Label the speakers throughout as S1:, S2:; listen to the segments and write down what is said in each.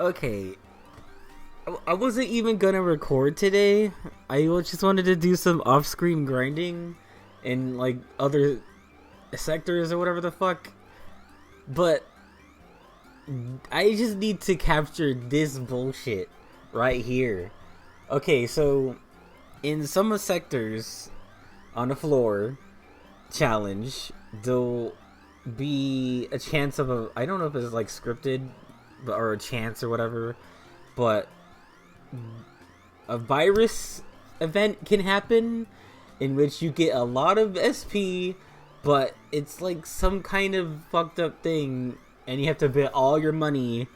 S1: Okay, I wasn't even gonna record today. I just wanted to do some off-screen grinding in like other sectors or whatever the fuck. But I just need to capture this bullshit right here. Okay, so in some sectors on the floor challenge, there'll be a chance of a, I don't know if it's like scripted or a chance or whatever, but a virus event can happen in which you get a lot of SP, but it's like some kind of fucked up thing, and you have to bet all your money,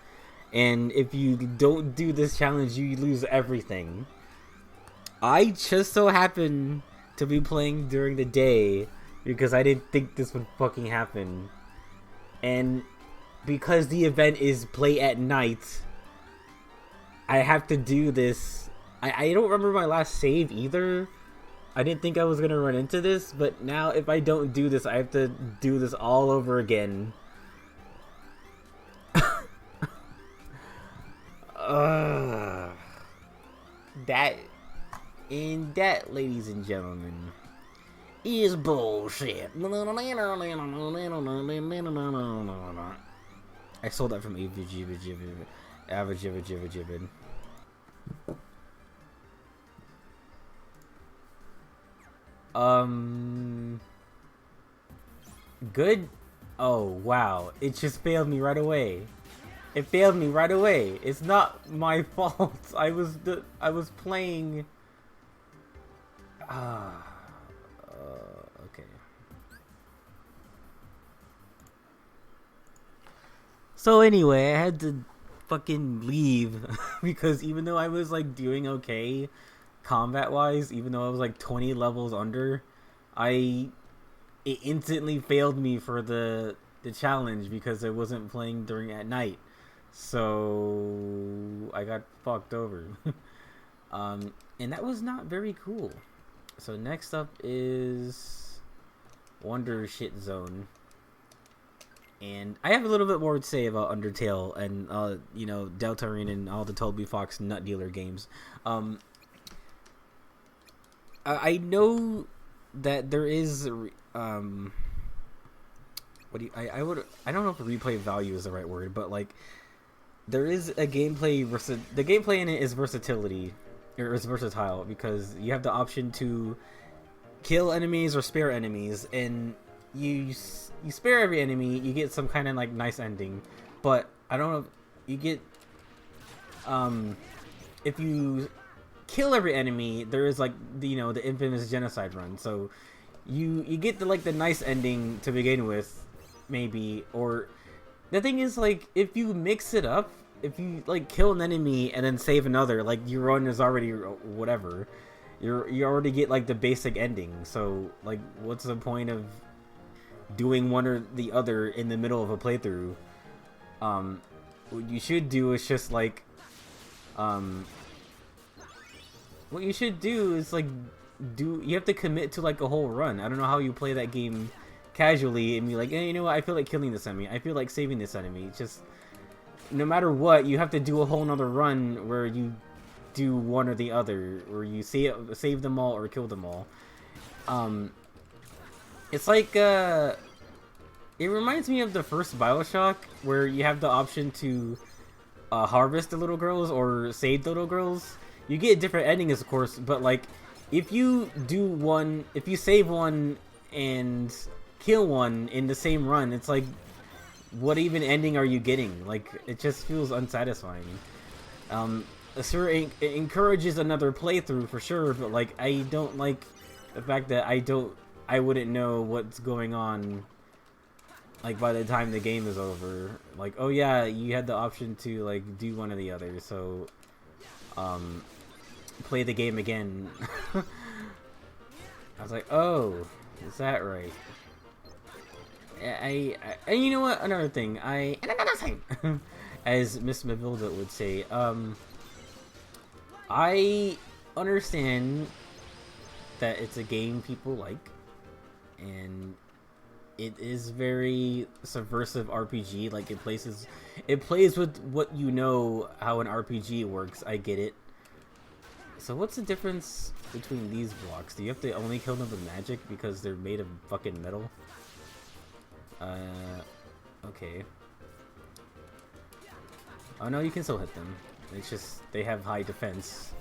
S1: and if you don't do this challenge, you lose everything. I just so happen to be playing during the day because I didn't think this would fucking happen. And because the event is play at night, I have to do this. I don't remember my last save either. I didn't think I was going to run into this, but now if I don't do this, I have to do this all over again. That, ladies and gentlemen, is bullshit. I stole that from Average. Good. Oh wow! It just failed me right away. It failed me right away. It's not my fault. I was playing. Okay. So anyway, I had to fucking leave because even though I was like doing okay combat wise, even though I was like 20 levels under, it instantly failed me for the challenge because I wasn't playing during at night. So I got fucked over. And that was not very cool. So next up is Wonder Shit Zone. And I have a little bit more to say about Undertale and Deltarune and all the Toby Fox Nut Dealer games. I know that there is I don't know if replay value is the right word, but like there is a gameplay the gameplay in it is versatility, or is versatile, because you have the option to kill enemies or spare enemies, and you spare every enemy, you get some kind of like nice ending. But I don't know if you get if you kill every enemy, there is like the infamous genocide run. So you get the nice ending to begin with, maybe. Or the thing is, like, if you mix it up, if you like kill an enemy and then save another, like your run is already whatever, you already get like the basic ending. So like, what's the point of doing one or the other in the middle of a playthrough? What you should do is just like what you should do is like you have to commit to like a whole run. I don't know how you play that game casually and be like, hey, you know what, I feel like killing this enemy, I feel like saving this enemy. It's just, no matter what, you have to do a whole nother run where you do one or the other, or you save them all or kill them all. It's like it reminds me of the first BioShock, where you have the option to harvest the little girls or save the little girls. You get different endings, of course, but like if you save one and kill one in the same run, it's like, what even ending are you getting? Like, it just feels unsatisfying. Sure, it encourages another playthrough for sure, but like, I don't like the fact that I wouldn't know what's going on, like, by the time the game is over. Like, oh yeah, you had the option to like do one or the other, so play the game again. I was like, oh, is that right? And you know what? Another thing, as Miss Mavilda would say, I understand that it's a game people like, and it is very subversive RPG. Like it plays with what you know how an RPG works. I get it. So what's the difference between these blocks? Do you have to only kill them with magic because they're made of fucking metal? Okay. Oh no, you can still hit them. It's just they have high defense.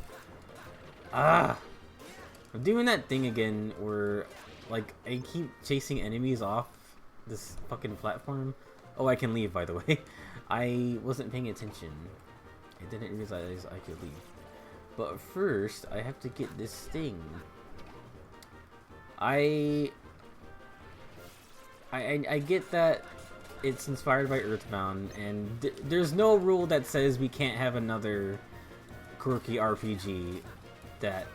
S1: Ah! I'm doing that thing again where like I keep chasing enemies off this fucking platform. Oh, I can leave, by the way. I wasn't paying attention. I didn't realize I could leave. But first, I have to get this thing. I get that it's inspired by Earthbound, and there's no rule that says we can't have another quirky RPG that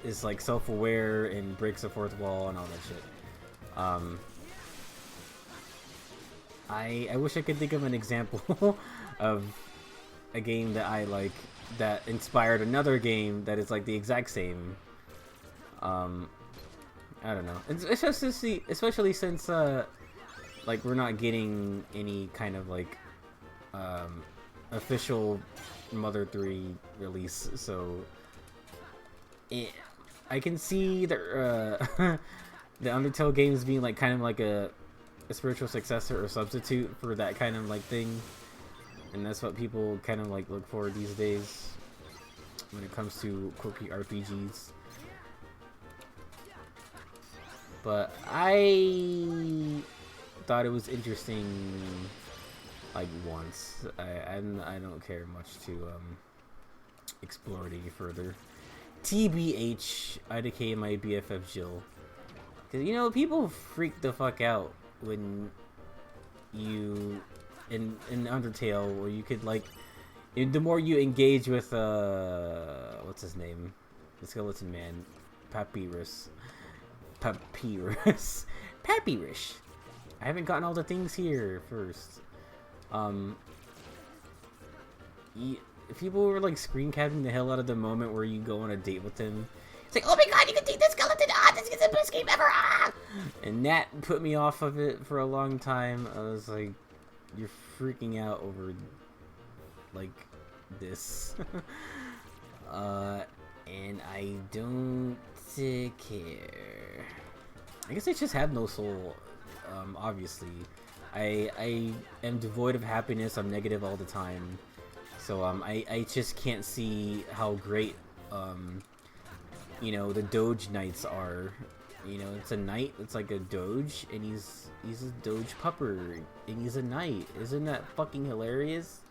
S1: is like self-aware and breaks the fourth wall and all that shit. I wish I could think of an example of a game that I like that inspired another game that is like the exact same. I don't know. Especially since like we're not getting any kind of like official Mother 3 release, so I can see the the Undertale games being like kind of like a spiritual successor or substitute for that kind of like thing, and that's what people kind of like look for these days when it comes to quirky RPGs. But I thought it was interesting like once. I don't care much to explore it any further. TBH, IDK my BFF Jill. Cause you know people freak the fuck out when you in Undertale, where you could like the more you engage with what's his name, the skeleton man, Papyrus. I haven't gotten all the things here first. People were like screen capping the hell out of the moment where you go on a date with him. It's like, oh my god, you can take this skeleton! Ah, this is the best game ever! Ah! And that put me off of it for a long time. I was like, you're freaking out over like this. And I don't care. I guess I just have no soul. Obviously, I am devoid of happiness. I'm negative all the time. So I just can't see how great you know, the Doge Knights are. You know, it's a knight. It's like a Doge, and he's a Doge pupper, and he's a knight. Isn't that fucking hilarious?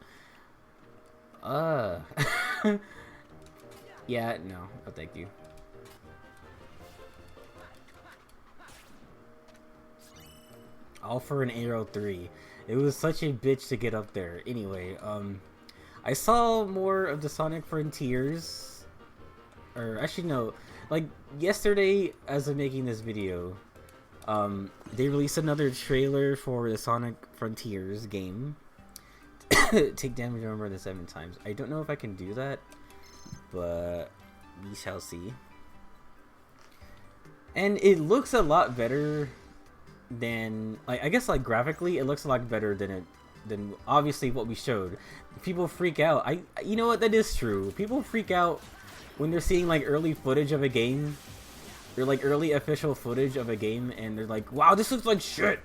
S1: Yeah, no, oh, thank you. All for an Arrow 3. It was such a bitch to get up there. Anyway, I saw more of the Sonic Frontiers. Or, actually, no. Like, yesterday, as of making this video, they released another trailer for the Sonic Frontiers game. Take damage over the 7 times. I don't know if I can do that, but we shall see. And it looks a lot better than, like, I guess, like, graphically, it looks a lot better than obviously what we showed. People freak out. You know what? That is true. People freak out when they're seeing like early footage of a game, or like early official footage of a game, and they're like, "Wow, this looks like shit."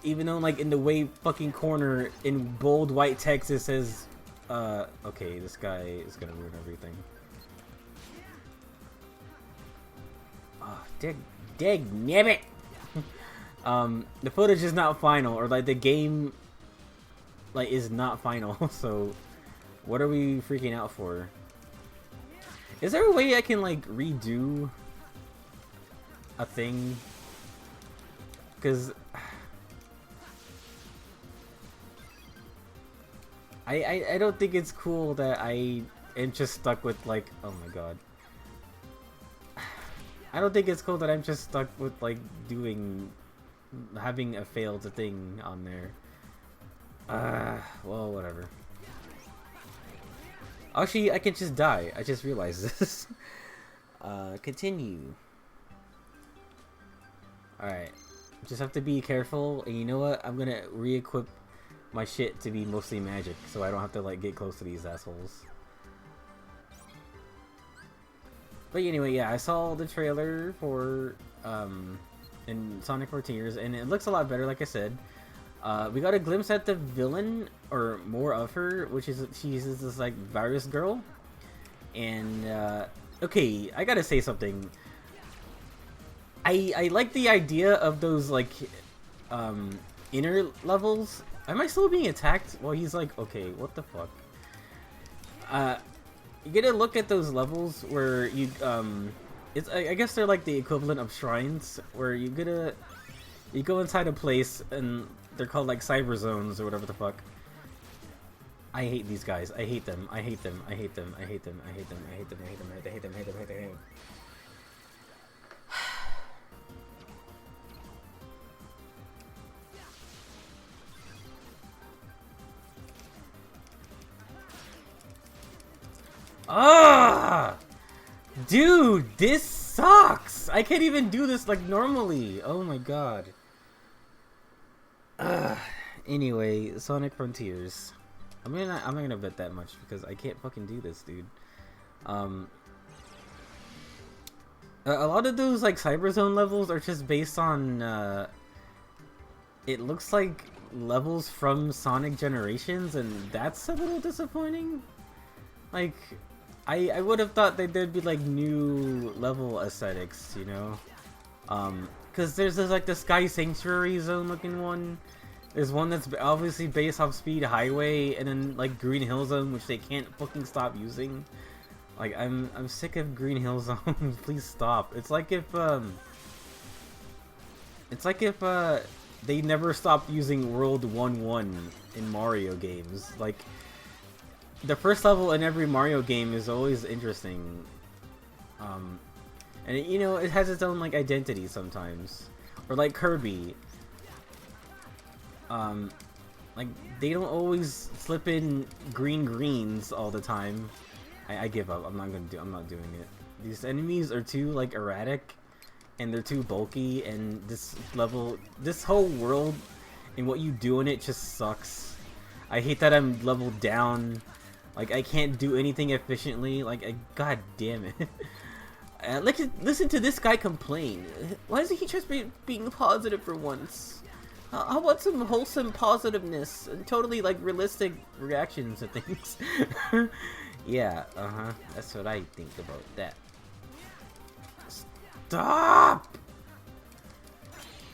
S1: Even though, like, in the way fucking corner in bold white text it says, "Okay, this guy is gonna ruin everything." Oh, dig nabbit. The footage is not final, or like the game, like, is not final. So, what are we freaking out for? Is there a way I can like redo a thing? Because I don't think it's cool that I am just stuck with like, oh my god. I don't think it's cool that I'm just stuck with like having a failed thing on there. Well, whatever. Actually, I can just die. I just realized this. Continue. Alright. just have to be careful. And you know what? I'm gonna re-equip my shit to be mostly magic, so I don't have to like get close to these assholes. But anyway, yeah, I saw the trailer for in Sonic Frontiers, and it looks a lot better. Like I said, we got a glimpse at the villain, or more of her, which is she's this like virus girl. And okay, I gotta say something. I like the idea of those like inner levels. Am I still being attacked? Well, he's like, okay, what the fuck? You get to look at those levels where you it's I guess they're like the equivalent of shrines, where you go inside a place and they're called like cyber zones or whatever the fuck. I hate these guys. I hate them. I hate them. I hate them. I hate them. I hate them. I hate them. I hate them. I hate them. I hate them. I hate them. I hate them. Ah, dude, this sucks. I can't even do this like normally. Oh my god. Anyway, Sonic Frontiers. I'm not gonna bet that much because I can't fucking do this, dude. A lot of those like Cyber Zone levels are just based on it looks like levels from Sonic Generations, and that's a little disappointing. Like, I would have thought that there'd be like new level aesthetics, you know? Because there's like the Sky Sanctuary Zone looking one. There's one that's obviously based off Speed Highway, and then like Green Hill Zone, which they can't fucking stop using. Like, I'm sick of Green Hill Zone. Please stop. It's like if they never stopped using World 1-1 in Mario games. Like, the first level in every Mario game is always interesting. And you know, it has its own like identity sometimes. Or like Kirby. Like, they don't always slip in greens all the time. I give up. I'm not doing it. These enemies are too like erratic, and they're too bulky, and this whole world and what you do in it just sucks. I hate that I'm leveled down. Like, I can't do anything efficiently. Like, god damn it. Listen to this guy complain. Why doesn't he just being positive for once? How about some wholesome positiveness and totally like realistic reactions to things? Yeah, that's what I think about that. Stop!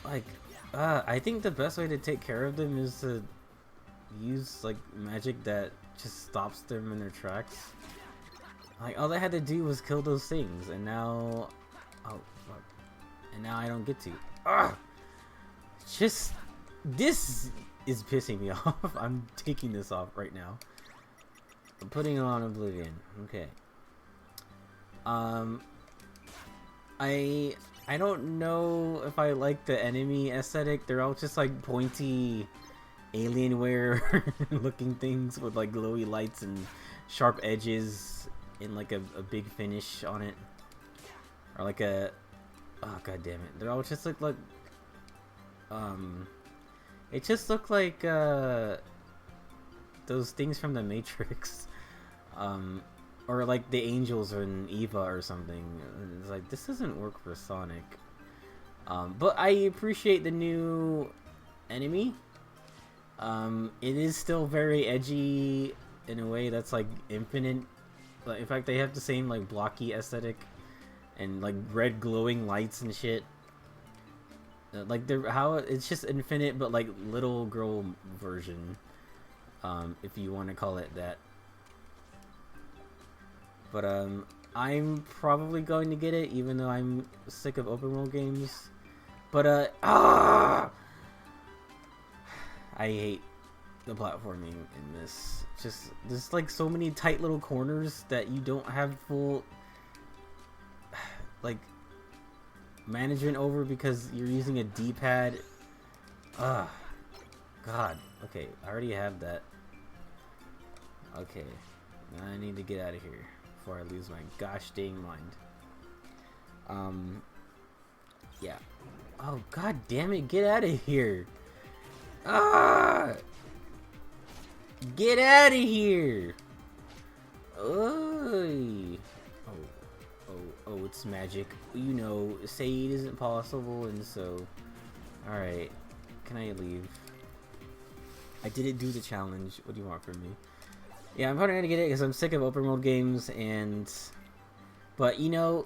S1: Like, I think the best way to take care of them is to use like magic that just stops them in their tracks. Like, all I had to do was kill those things, and now, oh fuck, and now I don't get to. Just, this is pissing me off. I'm taking this off right now. I'm putting on Oblivion. Okay. I don't know if I like the enemy aesthetic. They're all just like pointy Alienware looking things with like glowy lights and sharp edges and like a big finish on it. Or like a, oh god damn it. They're all just like it just looked like those things from the Matrix. Or like the angels in Eva or something. It's like, this doesn't work for Sonic. But I appreciate the new enemy. It is still very edgy in a way that's like infinite. But in fact, they have the same like blocky aesthetic and like red glowing lights and shit. Like it's just infinite, but like little girl version, if you want to call it that. But I'm probably going to get it, even though I'm sick of open world games. But I hate the platforming in this. Just there's like so many tight little corners that you don't have full like management over because you're using a D-pad. God. Okay, I already have that. Okay, now I need to get out of here before I lose my gosh dang mind. Yeah. Oh, god damn it, get out of here. Ah! Get out of here! Oy. Oh, it's magic. You know, say it isn't possible, and so... Alright. Can I leave? I didn't do the challenge. What do you want from me? Yeah, I'm probably gonna get it because I'm sick of open world games, and... But, you know...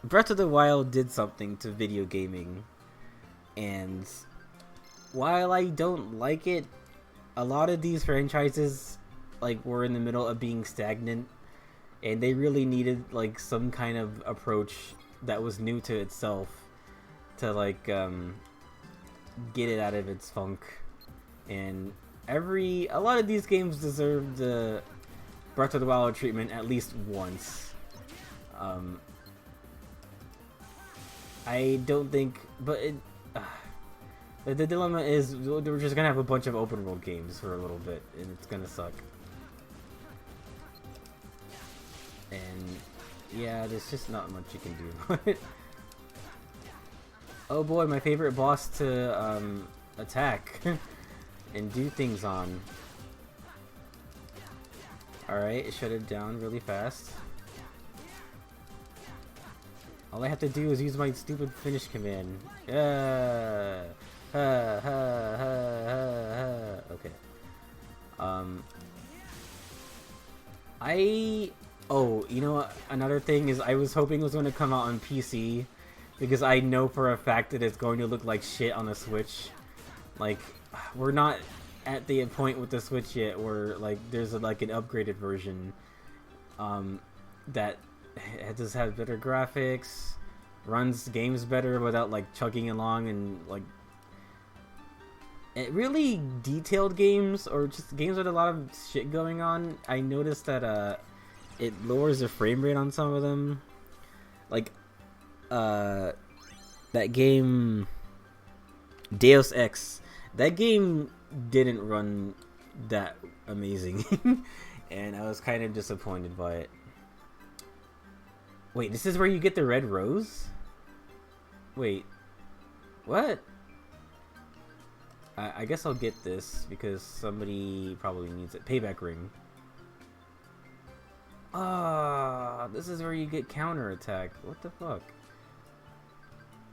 S1: Breath of the Wild did something to video gaming, and... While I don't like it, a lot of these franchises, like, were in the middle of being stagnant, and they really needed, like, some kind of approach that was new to itself to, like, get it out of its funk. And a lot of these games deserve the Breath of the Wild treatment at least once. I don't think, but the dilemma is we're just gonna have a bunch of open world games for a little bit, and it's gonna suck. And yeah, there's just not much you can do about it. Oh boy, my favorite boss to attack and do things on. Alright, shut it down really fast. All I have to do is use my stupid finish command. Okay. Oh, you know what? Another thing is I was hoping it was going to come out on PC, because I know for a fact that it's going to look like shit on the Switch. Like, we're not at the point with the Switch yet where, like, there's like an upgraded version that just has better graphics, runs games better without, like, chugging along, and, like, really detailed games, or just games with a lot of shit going on. I noticed that it lowers the frame rate on some of them. Like, that game Deus Ex, that game didn't run that amazing. And I was kind of disappointed by it. Wait, this is where you get the red rose? Wait, what? I guess I'll get this because somebody probably needs it. Payback ring. Ah, this is where you get counter attack. What the fuck?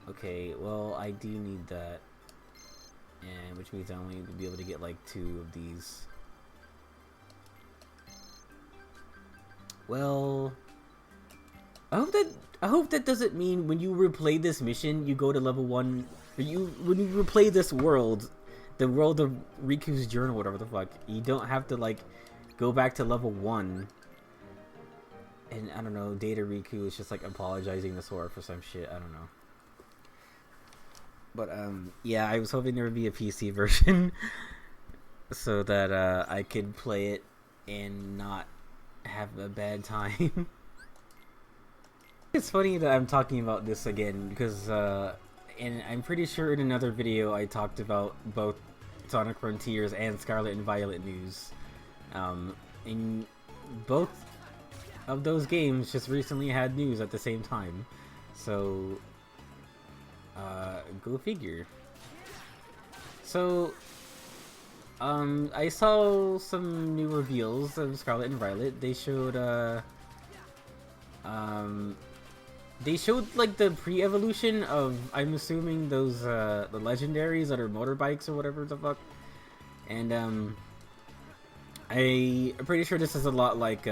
S1: Okay, well, I do need that, and which means I only need to be able to get like 2 of these. Well, I hope that doesn't mean when you replay this mission, you go to level 1. Or when you replay this world, the world of Riku's journal, whatever the fuck, you don't have to like go back to level 1. And I don't know, Data Riku is just like apologizing to Sora for some shit. I don't know. But yeah, I was hoping there would be a PC version so that I could play it and not have a bad time. It's funny that I'm talking about this again because and I'm pretty sure in another video I talked about both Sonic Frontiers and Scarlet and Violet news. And both of those games just recently had news at the same time. So, go figure. So, I saw some new reveals of Scarlet and Violet. They showed, like the pre-evolution of, I'm assuming those, the legendaries that are motorbikes or whatever the fuck. And, I'm pretty sure this is a lot like,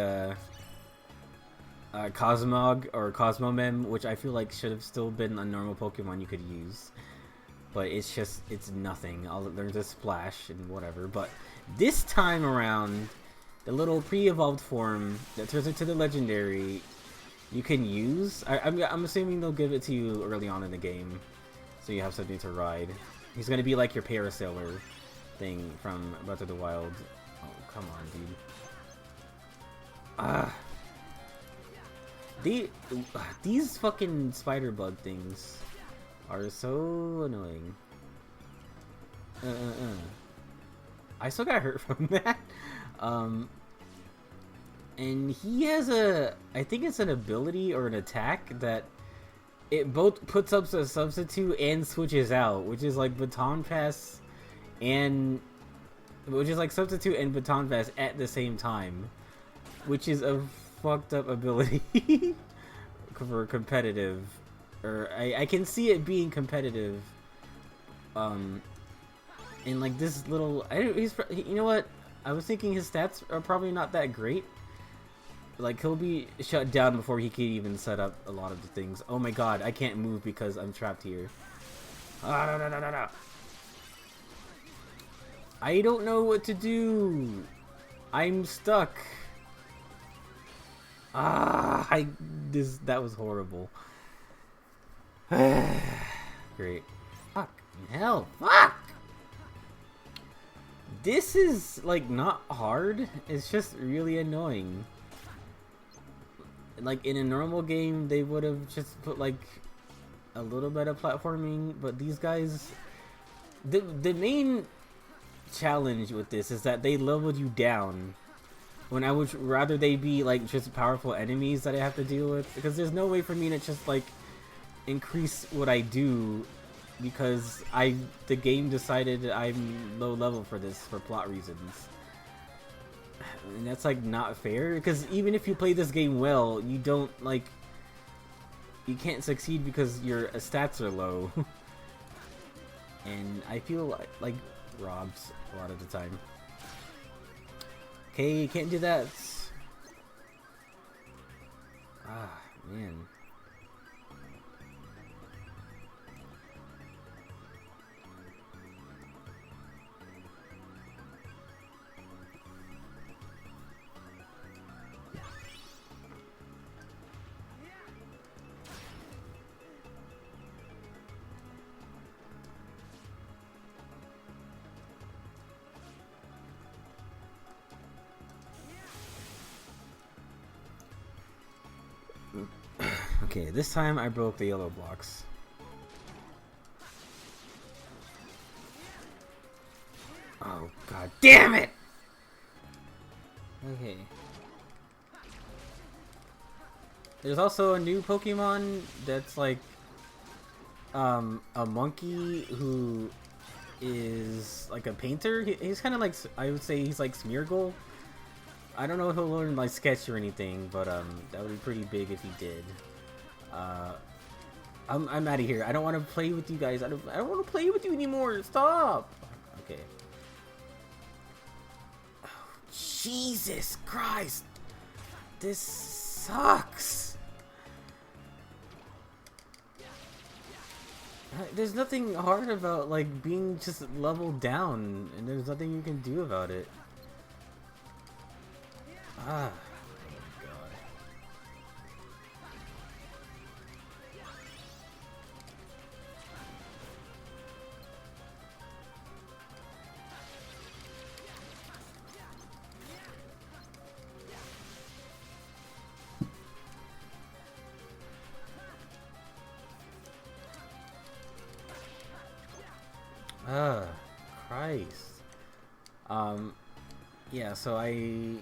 S1: Cosmog or Cosmomem, which I feel like should have still been a normal Pokemon you could use. But it's nothing. There's a Splash and whatever. But this time around, the little pre-evolved form that turns into the legendary, you can use. I'm assuming they'll give it to you early on in the game, so you have something to ride. He's gonna be like your Parasailer thing from Breath of the Wild. Oh, come on, dude. These fucking spider bug things are so annoying. I still got hurt from that. And he has I think it's an ability or an attack that it both puts up a substitute and switches out, which is like baton pass and which is like substitute and baton pass at the same time, which is a fucked up ability for competitive. Or I can see it being competitive. And like this little, you know what? I was thinking his stats are probably not that great. Like he'll be shut down before he can even set up a lot of the things. Oh my god, I can't move because I'm trapped here. Ah, no, no, no, no, no. I don't know what to do. I'm stuck. Ah, that was horrible. Great. Fuck. Hell. Fuck. This is like not hard. It's just really annoying. Like in a normal game, they would have just put like a little bit of platforming, but these guys, the main challenge with this is that they leveled you down. When I would rather they be like just powerful enemies that I have to deal with, because there's no way for me to just like increase what I do, because the game decided I'm low level for this for plot reasons. And that's like not fair, because even if you play this game well, you can't succeed because your stats are low. And I feel like robbed a lot of the time. Okay, you can't do that. Ah, man. Okay, this time I broke the yellow blocks. Oh god damn it! Okay. There's also a new Pokemon that's like a monkey who is like a painter. He's kind of like, I would say he's like Smeargle. I don't know if he'll learn like sketch or anything, but that would be pretty big if he did. I'm out of here. I don't want to play with you guys. I don't want to play with you anymore. Stop. Okay. Oh, Jesus Christ. This sucks. There's nothing hard about like being just leveled down, and there's nothing you can do about it. Ah. Christ. Yeah, so I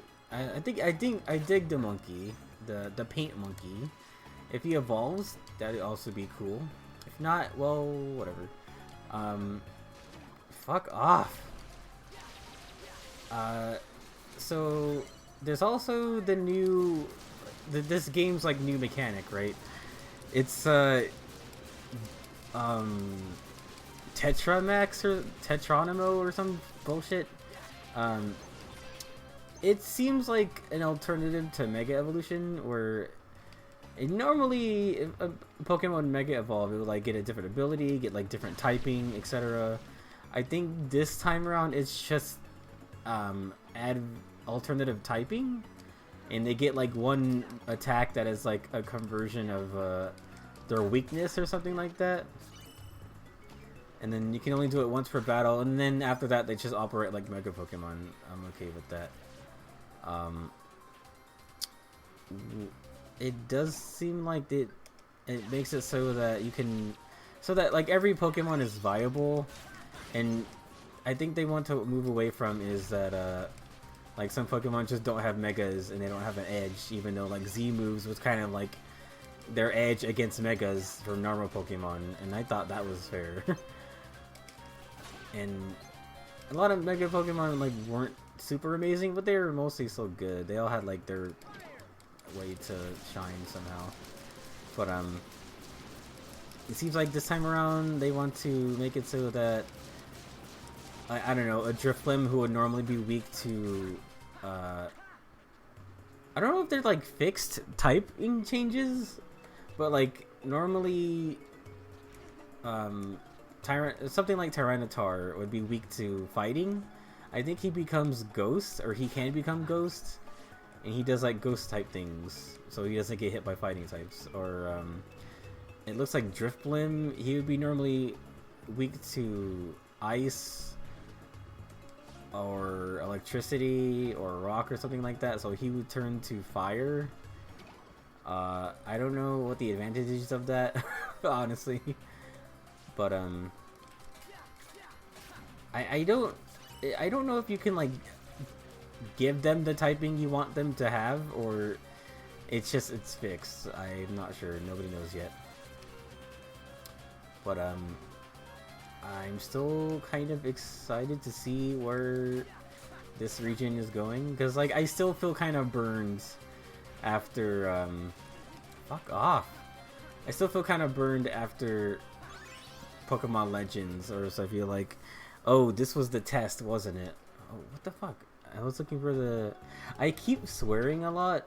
S1: think I dig the monkey, the paint monkey. If he evolves, that'd also be cool. If not, well, whatever. Fuck off. So there's also the new, this game's like new mechanic, right? It's Tetramax or Tetronimo or some bullshit. It seems like an alternative to Mega Evolution, where normally if a Pokemon Mega Evolve, it would like get a different ability, get like different typing, etc. I think this time around it's just add alternative typing, and they get like one attack that is like a conversion of their weakness or something like that. And then you can only do it once per battle, and then after that they just operate like Mega Pokemon. I'm okay with that. It does seem like it makes it so that you can, so that like every Pokemon is viable, and I think they want to move away from is that like some Pokemon just don't have Megas and they don't have an edge, even though like Z moves was kind of like their edge against Megas for normal Pokemon, and I thought that was fair. And a lot of Mega Pokemon like weren't super amazing, but they were mostly so good. They all had like their way to shine somehow. But it seems like this time around they want to make it so that I don't know, a Drifblim who would normally be weak to I don't know if they're like fixed typing changes, but like normally something like Tyranitar would be weak to fighting. I think he becomes Ghost, or he can become Ghost, and he does like Ghost type things, so he doesn't get hit by fighting types. Or it looks like Drifblim, he would be normally weak to Ice, or Electricity, or Rock, or something like that, so he would turn to Fire. I don't know what the advantages of that, honestly. But I don't know if you can like give them the typing you want them to have, or it's fixed. I'm not sure. Nobody knows yet. But I'm still kind of excited to see where this region is going, because like I still feel kind of burned after fuck off. I still feel kind of burned after Pokemon Legends, or so I feel like, oh, this was the test, wasn't it? Oh, what the fuck? I was looking for the... I keep swearing a lot,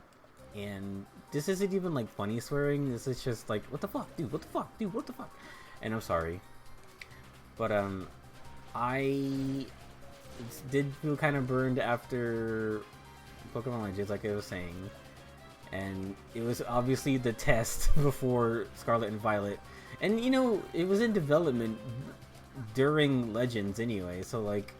S1: and this isn't even like funny swearing. This is just like, what the fuck, dude? What the fuck, dude? What the fuck? And I'm sorry, but I did feel kind of burned after Pokemon Legends, like I was saying, and it was obviously the test before Scarlet and Violet. And, you know, it was in development during Legends anyway, so, like,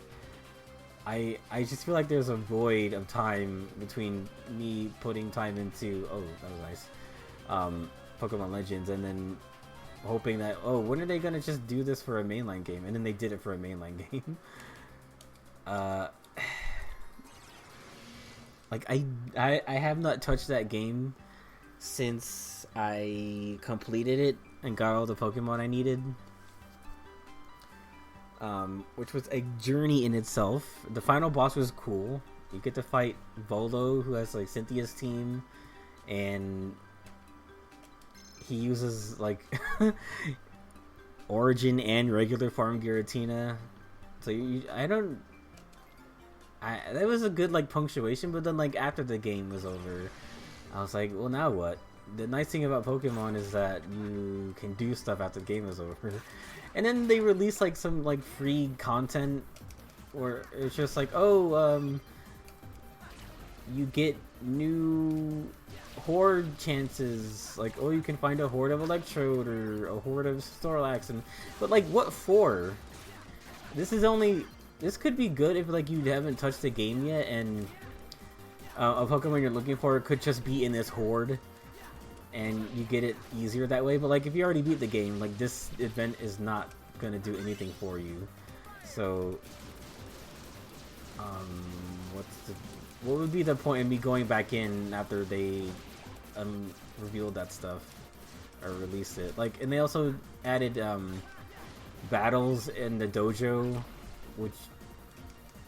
S1: I just feel like there's a void of time between me putting time into, oh, that was nice, Pokemon Legends, and then hoping that, oh, when are they gonna just do this for a mainline game? And then they did it for a mainline game. Like, I have not touched that game since I completed it and got all the Pokemon I needed, which was a journey in itself. The final boss was cool. You get to fight Volo, who has like Cynthia's team, and he uses like Origin and regular Farm Giratina. So that was a good like punctuation, but then like after the game was over, I was like, well, now what? The nice thing about Pokemon is that you can do stuff after the game is over. And then they released like some like free content where it's just like, oh, you get new horde chances, like, oh, you can find a horde of Electrode or a horde of Snorlax, but like, what for? This could be good if like you haven't touched the game yet, and a Pokemon you're looking for could just be in this horde, and you get it easier that way. But like, if you already beat the game, like, this event is not gonna do anything for you. So what would be the point in me going back in after they revealed that stuff or released it? Like, and they also added battles in the dojo, which,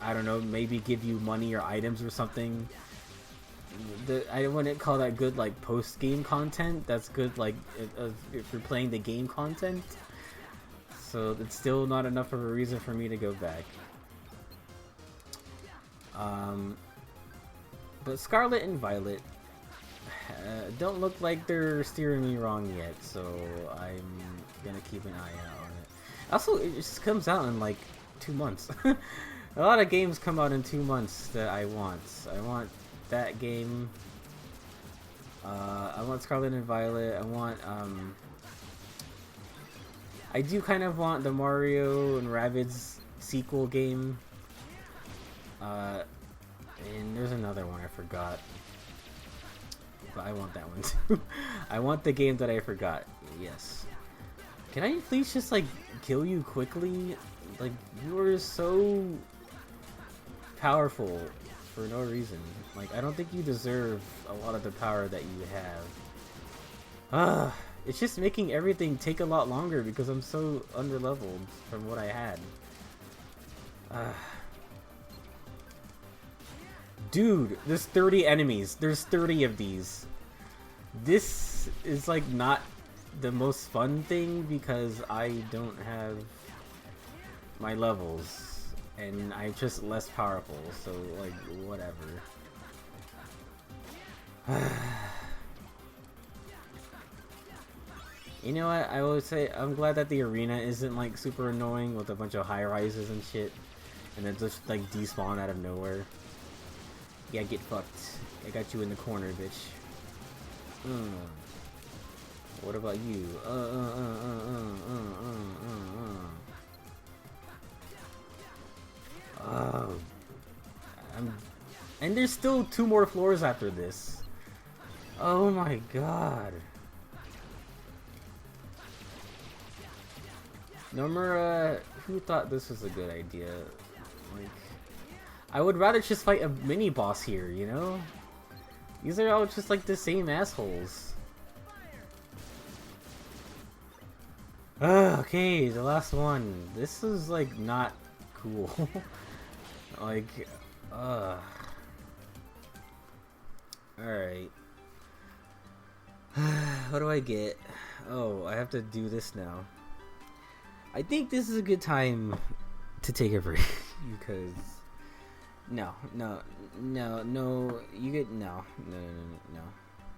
S1: I don't know, maybe give you money or items or something. I wouldn't call that good like post-game content. That's good like if you're playing the game content. So it's still not enough of a reason for me to go back. But Scarlet and Violet don't look like they're steering me wrong yet, so I'm gonna keep an eye out on it. Also, it just comes out in like 2 months. A lot of games come out in 2 months that I want. I want that game. I want Scarlet and Violet. I do kind of want the Mario and Rabbids sequel game. And there's another one I forgot, but I want that one too. I want the game that I forgot. Yes. Can I please just like kill you quickly? Like, you are so powerful for no reason. Like, I don't think you deserve a lot of the power that you have. It's just making everything take a lot longer because I'm so underleveled from what I had. Dude, there's 30 enemies. There's 30 of these. This is like not the most fun thing because I don't have my levels and I'm just less powerful, so like whatever. You know what, I would say I'm glad that the arena isn't like super annoying with a bunch of high rises and shit and then just like despawn out of nowhere. Yeah, get fucked. I got you in the corner, bitch. What about you? And there's still 2 more floors after this. Oh my god. Nomura, who thought this was a good idea? Like, I would rather just fight a mini boss here, you know? These are all just like the same assholes. Okay, the last one. This is like not cool. Like, alright. What do I get? Oh, I have to do this now. I think this is a good time to take a break because no, you get no.